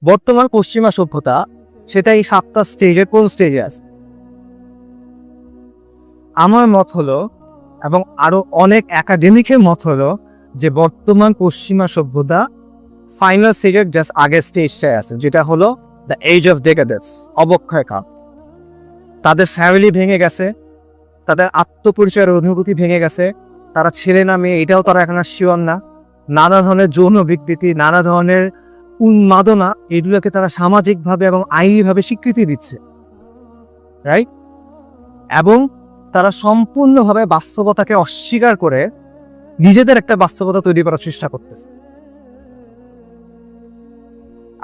বর্তমান পশ্চিমা সভ্যতা সেটা এই 7টা স্টেজের কোন স্টেজে আছে? আমার মত হলো, এবং আরো অনেক একাডেমিকের মত হলো, যে বর্তমান পশ্চিমা সভ্যতা ফাইনাল স্টেজের জাস্ট আগের স্টেজটায় আছে, যেটা হলো দ্য এজ অফ ডেকাডেন্স, অবক্ষয় কাল। তাদের ফ্যামিলি ভেঙে গেছে, তাদের আত্মপরিচয়ের অনুভূতি ভেঙে গেছে, তারা ছেলে না মেয়ে এটাও তারা এখন আর শিওর না। নানা ধরনের যৌন বিকৃতি, নানা ধরনের উন্মাদনা, এগুলোকে তারা সামাজিকভাবে এবং আইনিভাবে স্বীকৃতি দিচ্ছে, রাইট? এবং তারা সম্পূর্ণভাবে বাস্তবতাকে অস্বীকার করে নিজেদের একটা বাস্তবতা তৈরি করার চেষ্টা করতেছে।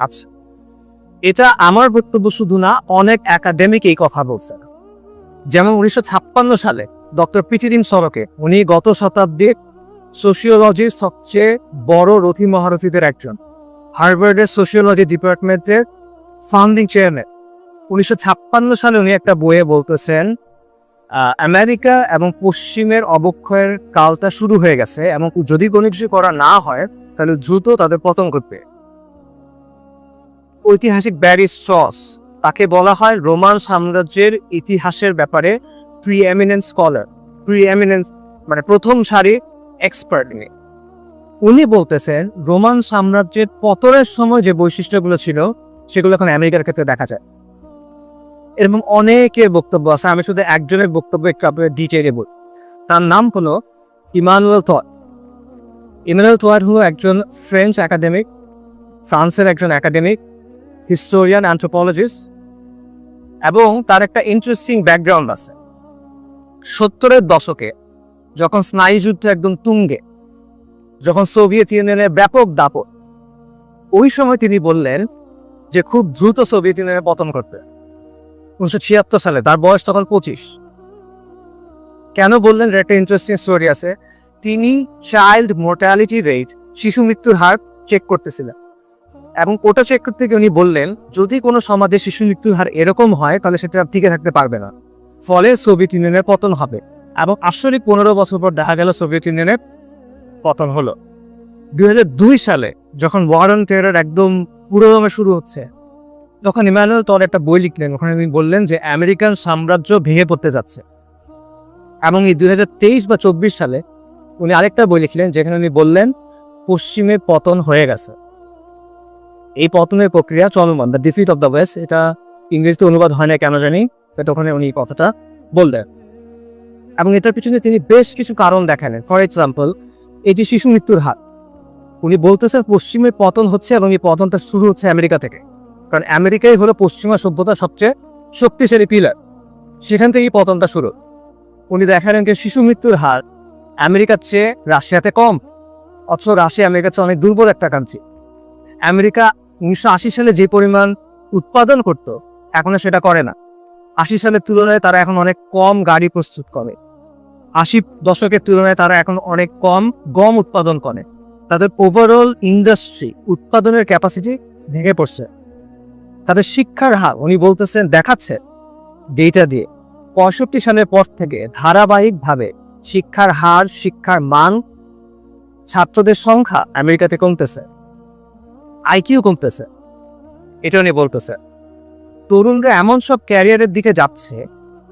আচ্ছা, এটা আমার বক্তব্য শুধু না, অনেক একাডেমিক এই কথা বলছে। যেমন 1956 সালে ডক্টর পিটিরিন সরকে, উনি গত শতাব্দীর সোশিওলজির সবচেয়ে বড় রথী মহারথীদের একজন, হার্ভার্ডের সোশিওলজি ডিপার্টমেন্টের ফাউন্ডিং চেয়ারম্যান। 1956 সালে উনি একটা বইয়ে বলতেছেন আমেরিকা এবং পশ্চিমের অবক্ষয়ের কালটা শুরু হয়ে গেছে, এবং যদি কোনো কিছু করা না হয় তাহলে দ্রুত তাদের পতন ঘটবে। ঐতিহাসিক ব্যারি স্ট্রস, তাকে বলা হয় রোমান সাম্রাজ্যের ইতিহাসের ব্যাপারে প্রিএমিনেন্ট স্কলার, প্রিএমিনেন্ট মানে প্রথম সারির এক্সপার্ট। উনি বলতেছেন রোমান সাম্রাজ্যের পতনের সময় যে বৈশিষ্ট্যগুলো ছিল সেগুলো এখন আমেরিকার ক্ষেত্রে দেখা যায়। এরকম অনেকের বক্তব্য আছে, আমি শুধু একজনের বক্তব্য একটু আপনাদের ডিটেইলে বলি। তার নাম হলো ইমানুয়েল থট। ইমানুয়েল থট হলো একজন ফ্রেঞ্চ একাডেমিক, ফ্রান্সের একজন একাডেমিক, হিস্টোরিয়ান, অ্যানথ্রোপোলজিস্ট, এবং তার একটা ইন্টারেস্টিং ব্যাকগ্রাউন্ড আছে। 70-এর দশকে যখন স্নায়ুযুদ্ধ একদম তুঙ্গে, যখন সোভিয়েত ইউনিয়নের ব্যাপক দাপট, ওই সময় তিনি বললেন যে খুব দ্রুত সোভিয়েত ইউনিয়নের পতন ঘটবে। 1976 সালে, তার বয়স তখন 25। কেন বললেন? একটা ইন্টারেস্টিং স্টোরি আছে। তিনি চাইল্ড মোর্টালিটি রেট, শিশু মৃত্যুর হার চেক করতেছিলেন, এবং ওটা চেক করতে গিয়ে উনি বললেন যদি কোনো সমাজে শিশু মৃত্যুর হার এরকম হয় তাহলে সেটা টিকে থাকতে পারবে না, ফলে সোভিয়েত ইউনিয়নের পতন হবে। এবং আসলে 15 বছর পর দেখা গেল সোভিয়েত ইউনিয়নের পতন হলো। 2002 সালে যখন ওয়ার অন টেরর একদম পুরোদমে শুরু হচ্ছে, তখন ইমানুয়েল থট একটা বই লিখলেন। ওখানে তিনি বললেন যে আমেরিকান সাম্রাজ্য ভেঙে পড়তে যাচ্ছে। এবং এই 2023 বা 24 সালে উনি আরেকটা বই লিখলেন, যেখানে উনি বললেন পশ্চিমের পতন হয়ে গেছে, এই পতনের প্রক্রিয়া চলমান, the defeat of the West. এটা ইংরেজিতে অনুবাদ হয় না কেন জানি, তখন উনি এই কথাটা বললেন। এবং এটার পিছনে তিনি বেশ কিছু কারণ দেখালেন। ফর এক্সাম্পল, এই যে শিশু মৃত্যুর হার, উনি বলতেছেন পশ্চিমের পতন হচ্ছে, এবং এই পতনটা শুরু হচ্ছে আমেরিকা থেকে, কারণ আমেরিকাই হলো পশ্চিমা সভ্যতার সবচেয়ে শক্তিশালী পিলার, সেখান থেকেই পতনটা শুরু। উনি দেখালেন যে শিশু মৃত্যুর হার আমেরিকার চেয়ে রাশিয়াতে কম, অথচ রাশিয়া আমেরিকার চেয়ে অনেক দুর্বল একটা কান্ট্রি। আমেরিকা 1980 সালে যে পরিমাণ উৎপাদন করত, এখন সেটা করে না। 80 সালের তুলনায় তারা এখন অনেক কম গাড়ি প্রস্তুত করে। 80 দশকের তুলনায় তারা এখন অনেক কম গম উৎপাদন করে। তাদের ওভারঅল ইন্ডাস্ট্রি উৎপাদনের ক্যাপাসিটি ভেঙে পড়ছে। তাদের শিক্ষার হার, উনি বলতেছেন, দেখাচ্ছে ডেটা দিয়ে 65 সালের পর থেকে ধারাবাহিকভাবে শিক্ষার হার, শিক্ষার মান, ছাত্রদের সংখ্যা আমেরিকাতে কমতেছে, আইকিউ কমতেছে। এটা উনি বলতেছে। তরুণরা এমন সব ক্যারিয়ারের দিকে যাচ্ছে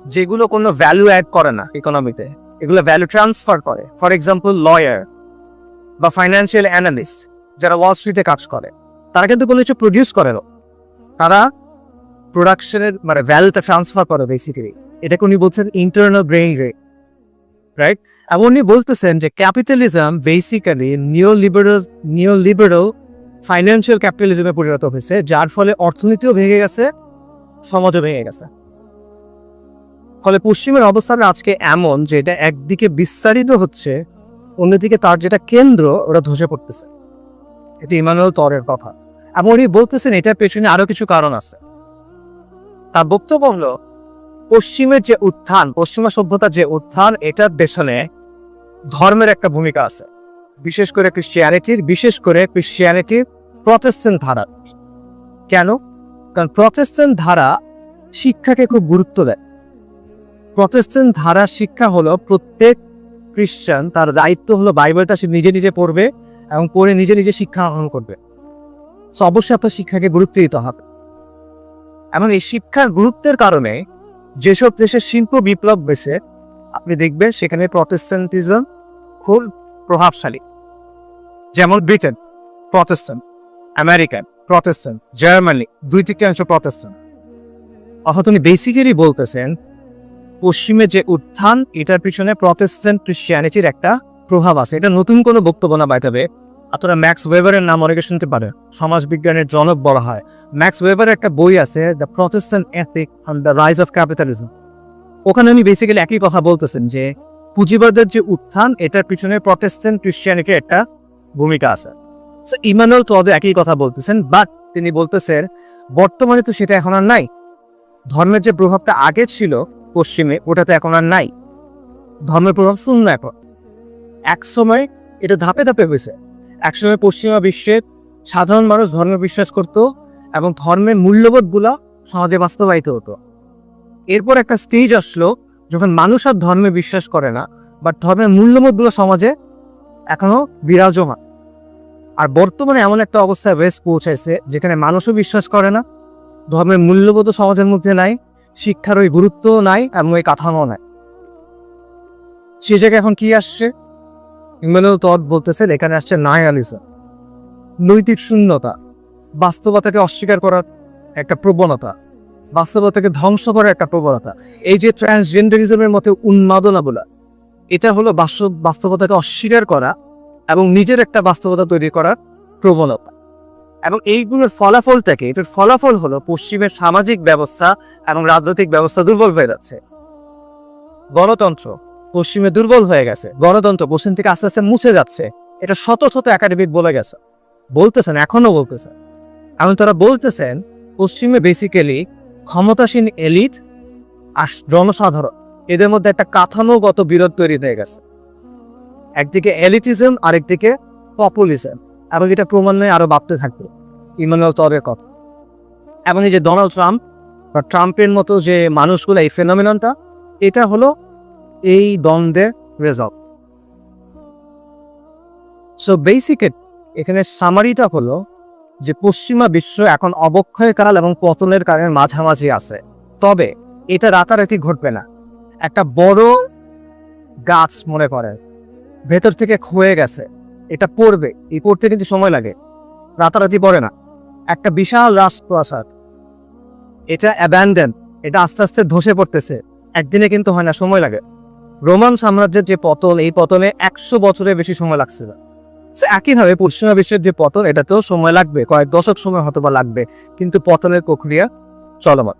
যেগুলো কোনো ভ্যালু অ্যাড করে না ইকোনমিতে, এগুলো ভ্যালু ট্রান্সফার করে। ফর এক্সাম্পল, লয়ার বা ফাইন্যান্সিয়াল অ্যানালিস্ট যারা ওয়াল স্ট্রিটে কাজ করে, তারা কিন্তু কোনো কিছু প্রডিউস করে না, তারা প্রোডাকশনের মানে ভ্যালুটা ট্রান্সফার করে বেসিক্যালি। এটাকে উনি বলছেন ইন্টারনাল ব্রেইন রেট, রাইট? এবং উনি বলতেছেন যে ক্যাপিটালিজম বেসিক্যালি নিওলিবারাল ফাইন্যান্সিয়াল ক্যাপিটালিজমে পরিণত হয়েছে, যার ফলে অর্থনীতিও ভেঙে গেছে, সমাজও ভেঙে গেছে। ফলে পশ্চিমের অবস্থান আজকে এমন যে এটা একদিকে বিস্তারিত হচ্ছে, অন্যদিকে তার যেটা কেন্দ্র ওটা ধসে পড়তেছে। এটি ইমানুয়েল থটের কথা। এবং উনি বলতেছেন এটার পেছনে আরো কিছু কারণ আছে। তার বক্তব্য হলো পশ্চিমের যে উত্থান, পশ্চিমা সভ্যতার যে উত্থান, এটার পেছনে ধর্মের একটা ভূমিকা আছে, বিশেষ করে ক্রিশ্চিয়ানিটির প্রটেস্ট্যান্ট ধারা। কেন? কারণ প্রটেস্ট্যান্ট ধারা শিক্ষাকে খুব গুরুত্ব দেয়। প্রটেস্ট্যান্ট ধারার শিক্ষা হলো প্রত্যেক খ্রিস্টান তার দায়িত্ব হলো বাইবেলটা সে নিজে নিজে পড়বে এবং পড়ে নিজে নিজে শিক্ষা আহরণ করবে। সো অবশ্যই আপনার শিক্ষাকে গুরুত্ব দিতে হবে। এমন এই শিক্ষার গুরুত্বের কারণে যেসব দেশের শিল্প বিপ্লব হয়েছে আপনি দেখবেন সেখানে প্রটেস্ট্যান্টিজম খুব প্রভাবশালী। যেমন Britain Protestant, American Protestant, Germany 2/3 Protestant. অর্থাৎ উনি বেসিক্যালি বলতেছেন পশ্চিমে যে উত্থান এটার পিছনে প্রটেস্ট্যান্ট ক্রিশ্চিয়ানিটির একটা প্রভাব আছে। এটা নতুন কোনো বক্তব্য না বাইতাবে। আপনারা ম্যাক্স ওয়েবারের নাম অনেকে শুনতে পারেন, সমাজবিজ্ঞানের জনক বলা হয়। ম্যাক্স ওয়েবারের একটা বই আছে the Protestant ethic and the rise of capitalism. ওখানে উনি বেসিক্যালি একই কথা বলতেছেন যে পুঁজিবাদের যে উত্থান এটার পিছনে প্রটেস্ট্যান্ট ক্রিশ্চিয়ানিটির একটা ভূমিকা আছে। সো ইমানুয়েল টডও একই কথা বলতেছেন, বাট তিনি বলতেছেন বর্তমানে তো সেটা এখন আর নাই। ধর্মের যে প্রভাবটা আগে ছিল পশ্চিমে ওটা তো এখন আর নাই। ধর্মের প্রভাব শূন্য এখন। এক সময় এটা ধাপে ধাপে হয়েছে। একসময় পশ্চিমা বিশ্বের সাধারণ মানুষ ধর্মে বিশ্বাস করত এবং ধর্মের মূল্যবোধগুলো সমাজে বাস্তবায়িত হতো। এরপর একটা স্টেজ আসলো যখন মানুষ আর ধর্মে বিশ্বাস করে না, বাট ধর্মের মূল্যবোধগুলো সমাজে এখনো বিরাজমান। আর বর্তমানে এমন একটা অবস্থায় ওয়েস্ট পৌঁছাইছে যেখানে মানুষও বিশ্বাস করে না, ধর্মের মূল্যবোধও সমাজের মধ্যে নাই, শিক্ষার ওই গুরুত্বও নাই এবং ওই কাঠামো নাই। সে জায়গায় এখন কি আসছে? ইমানুয়েল টড বলতেছেন এখানে আসছে নাইয়ালিজম, নৈতিক শূন্যতা, বাস্তবতাকে অস্বীকার করার একটা প্রবণতা, বাস্তবতাকে ধ্বংস করার একটা প্রবণতা। এই যে ট্রান্সজেন্ডারিজমের মতো উন্মাদনা বলা, এটা হলো বাস্তবতাকে অস্বীকার করা এবং নিজের একটা বাস্তবতা তৈরি করার প্রবণতা। এবং এইগুলোর ফলাফলটাকে, এটার ফলাফল হলো পশ্চিমের সামাজিক ব্যবস্থা এবং রাজনৈতিক ব্যবস্থা দুর্বল হয়ে যাচ্ছে। গণতন্ত্র পশ্চিমে দুর্বল হয়ে গেছে, গণতন্ত্র পশ্চিম থেকে আস্তে আস্তে মুছে যাচ্ছে। এটা শত শত একাডেমিক বলে গেছে, বলতেছেন, এখনো বলতেছেন। এবং তারা বলতেছেন পশ্চিমে বেসিক্যালি ক্ষমতাসীন এলিট আর জনসাধারণ এদের মধ্যে একটা কাঠামোগত বিরোধ তৈরি হয়ে গেছে। একদিকে এলিটিজম, আরেকদিকে পপুলিজম, এবং এটা ক্রমান্বয়ে আরো বাড়তে থাকবে। ইমানুয়েল টডের কথা। এবং এই যে ডোনাল্ড ট্রাম্প বা ট্রাম্পের মতো যে মানুষগুলো, এই ফেনোমেননটা, এটা হলো এই দ্বন্দ্বের রেজাল্ট। সো বেসিক্যালি এখানে সামারিটা হলো যে পশ্চিমা বিশ্ব এখন অবক্ষয় কাল এবং পতনের কারণে মাঝামাঝি আছে। তবে এটা রাতারাতি ঘটবে না। একটা বড় গাছ মনে করেন ভেতর থেকে ক্ষয়ে গেছে, এটা পড়বে, এই পড়তে কিন্তু সময় লাগে, রাতারাতি পড়ে না। একটা বিশাল রাজপ্রাসাদ, এটা অ্যাবান্ডেন, এটা আস্তে আস্তে ধসে পড়তেছে, একদিনে কিন্তু হয় না, সময় লাগে। রোমান সাম্রাজ্যের যে পতন, এই পতনে 100 বছরের বেশি সময় লাগছিল। একইভাবে পশ্চিমা বিশ্বের যে পতন, এটাতেও সময় লাগবে, কয়েক দশক সময় হয়তো বা লাগবে, কিন্তু পতনের প্রক্রিয়া চলমান।